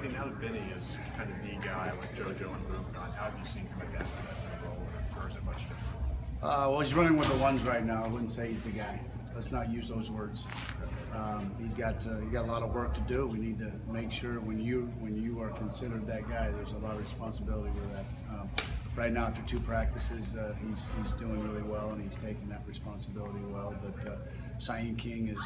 Eddie, now that Benny is kind of the guy with JoJo and Boom gone, how have you seen him adapt to that role, or is it much different? Well, he's running with the ones right now. I wouldn't say he's the guy. Let's not use those words. He's got a lot of work to do. We need to make sure when you are considered that guy, there's a lot of responsibility with that. Right now, after 2 practices, he's doing really well, and he's taking that responsibility well. But Saeem King is,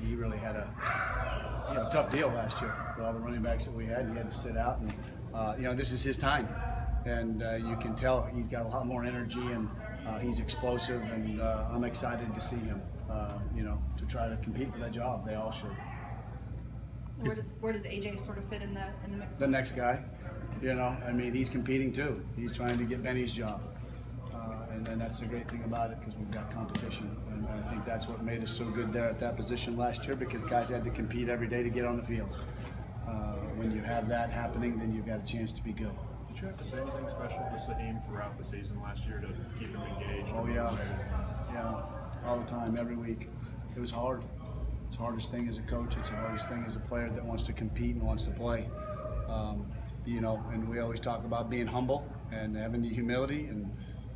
he really had a tough deal last year with all the running backs that we had. He had to sit out, and this is his time. And you can tell he's got a lot more energy, and he's explosive, and I'm excited to see him, to try to compete for that job. They all should. Where does AJ sort of fit in the mix? The next guy, he's competing too. He's trying to get Benny's job, and that's the great thing about it, because we've got competition, and I think that's what made us so good there at that position last year, because guys had to compete every day to get on the field. When you have that happening, then you've got a chance to be good. Did you have to say anything special to Saeem throughout the season last year to keep him engaged? Oh yeah, all the time, every week. It was hard. It's the hardest thing as a coach. It's the hardest thing as a player that wants to compete and wants to play. And we always talk about being humble and having the humility, and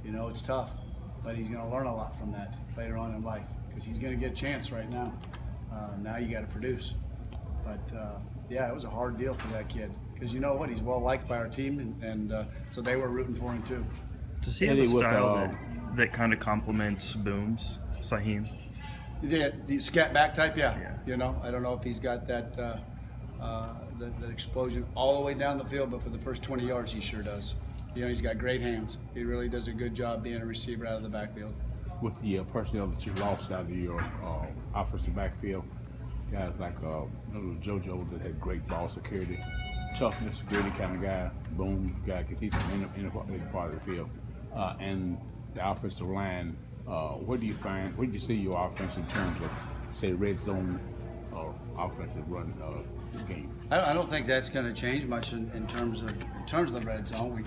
it's tough. But he's going to learn a lot from that later on in life, because he's going to get a chance right now. Now you got to produce. But it was a hard deal for that kid. Because you know what, he's well liked by our team, and so they were rooting for him too. Does he have a style that kind of complements Boom's, Saeem? The scat back type, yeah. I don't know if he's got that that explosion all the way down the field, but for the first 20 yards, he sure does. He's got great hands. He really does a good job being a receiver out of the backfield. With the personnel that you lost out of your offensive backfield, guys like JoJo that had great ball security, toughness, gritty kind of guy. Boom, guy can keep him in a part of the field, and the offensive line. Where do you see your offense in terms of, say, red zone or offensive run game? I don't think that's going to change much in terms of the red zone.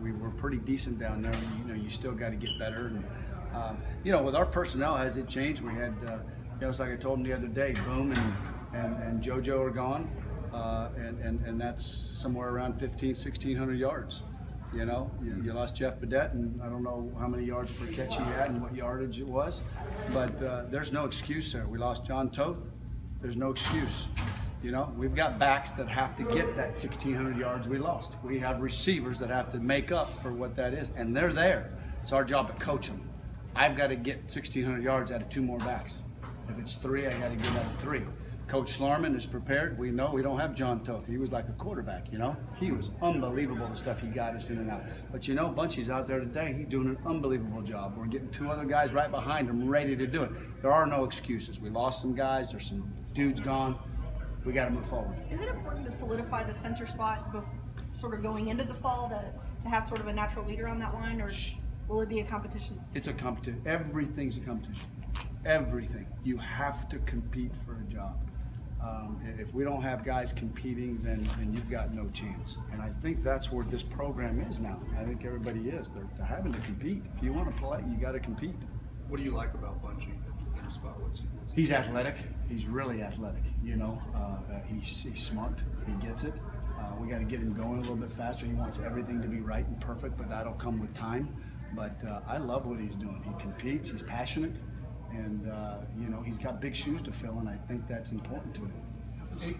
We were pretty decent down there. You still got to get better, and with our personnel, has it changed? We had it's like I told him the other day, Boom and JoJo are gone. And that's somewhere around 1,600 yards. You lost Jeff Badette, and I don't know how many yards per catch he had and what yardage it was, but there's no excuse there. We lost John Toth. There's no excuse. We've got backs that have to get that 1,600 yards we lost. We have receivers that have to make up for what that is, and they're there. It's our job to coach them. I've got to get 1,600 yards out of 2 more backs. If it's 3, I got to get out of 3. Coach Schlarman is prepared. We know we don't have John Toth. He was like a quarterback, He was unbelievable, the stuff he got us in and out. But Bunchy's out there today. He's doing an unbelievable job. We're getting 2 other guys right behind him ready to do it. There are no excuses. We lost some guys. There's some dudes gone. We got to move forward. Is it important to solidify the center spot sort of going into the fall to have sort of a natural leader on that line, or will it be a competition? It's a competition. Everything's a competition. Everything. You have to compete for a job. If we don't have guys competing, then you've got no chance. And I think that's where this program is now. I think everybody is. They're having to compete. If you want to play, you got to compete. What do you like about Bunchy at the center spot? He's athletic. He's really athletic. He's smart. He gets it. We got to get him going a little bit faster. He wants everything to be right and perfect, but that'll come with time. But I love what he's doing. He competes. He's passionate. And, he's got big shoes to fill, and I think that's important to him.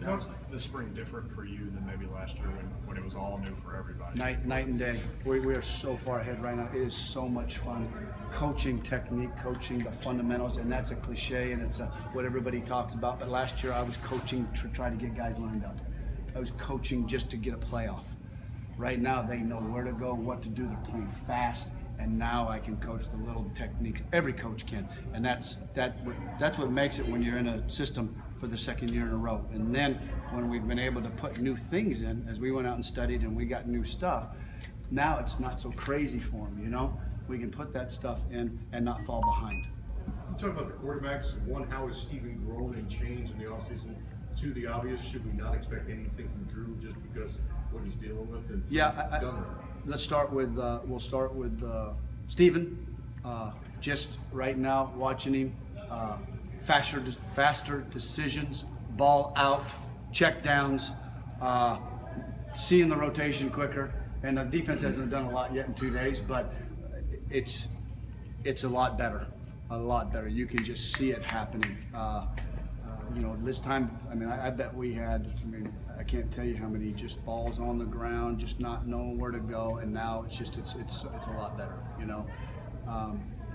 How's the spring different for you than maybe last year when it was all new for everybody? Night and day. We are so far ahead right now. It is so much fun. Coaching technique, coaching the fundamentals, and that's a cliche, and it's what everybody talks about. But last year I was coaching to try to get guys lined up. I was coaching just to get a playoff. Right now they know where to go, what to do. They're playing fast. And now I can coach the little techniques. Every coach can, and that's what makes it when you're in a system for the second year in a row. And then when we've been able to put new things in, as we went out and studied and we got new stuff, now it's not so crazy for them. We can put that stuff in and not fall behind. You talk about the quarterbacks. One, how is Stephen grown and changed in the offseason? 2, the obvious, should we not expect anything from Drew just because what he's dealing with? And let's start with we'll start with Stephen. Just right now, watching him, faster decisions, ball out, check downs, seeing the rotation quicker, and the defense hasn't done a lot yet in 2 days, but it's a lot better, a lot better. You can just see it happening. You know, this time, I mean, I bet we had, I mean, I can't tell you how many just balls on the ground, just not knowing where to go, and now it's a lot better, you know.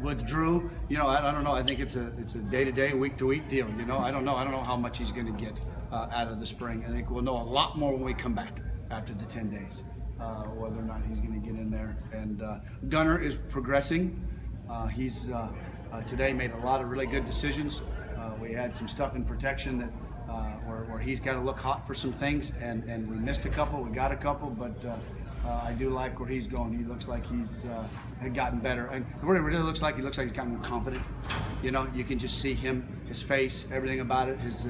With Drew, you know, I don't know. I think it's a day-to-day, week-to-week deal. You know, I don't know how much he's going to get out of the spring. I think we'll know a lot more when we come back after the 10 days, whether or not he's going to get in there. And Gunner is progressing. He's today made a lot of really good decisions. We had some stuff in protection that where he's got to look hot for some things, and we missed a couple. We got a couple, but. I do like where he's going. He looks like he's had gotten better, and what it really looks like, he's gotten more confident. You know, you can just see him, his face, everything about it, his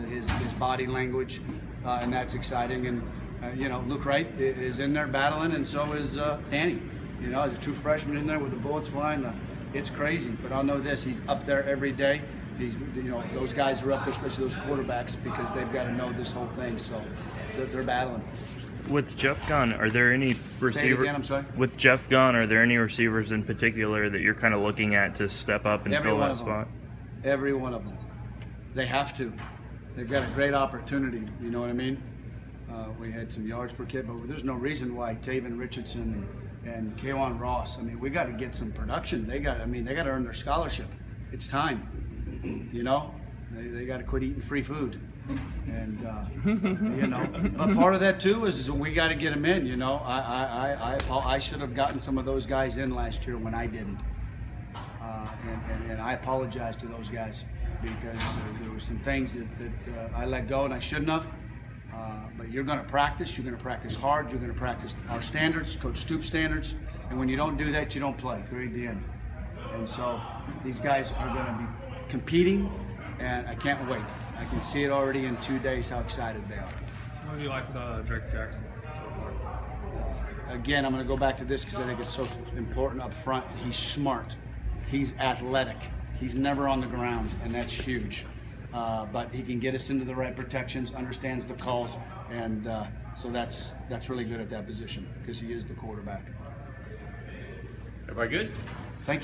body language, and that's exciting. And you know, Luke Wright is in there battling, and so is Danny. You know, as a true freshman in there with the bullets flying, it's crazy. But I'll know this: he's up there every day. He's, you know, those guys are up there, especially those quarterbacks, because they've got to know this whole thing. So they're battling. With Jeff gone, are there any receivers? I'm sorry? With Jeff gone, are there any receivers in particular that you're kind of looking at to step up and fill that spot? Every one of them. They have to. They've got a great opportunity. You know what I mean? We had some yards per kid, but there's no reason why Taven Richardson and K'Wan Ross. I mean, we got to get some production. They got to earn their scholarship. It's time. You know, they got to quit eating free food. And you know, but part of that too is we got to get them in. You know, I should have gotten some of those guys in last year when I didn't, and I apologize to those guys because there were some things that I let go and I shouldn't have. But you're going to practice. You're going to practice hard. You're going to practice our standards, Coach Stoop standards. And when you don't do that, you don't play. Period. The end. And so these guys are going to be competing. And I can't wait. I can see it already in 2 days how excited they are. What do you like with Drake Jackson? Again, I'm going to go back to this because I think it's so important up front. He's smart. He's athletic. He's never on the ground, and that's huge. But he can get us into the right protections, understands the calls, and so that's really good at that position because he is the quarterback. Everybody good?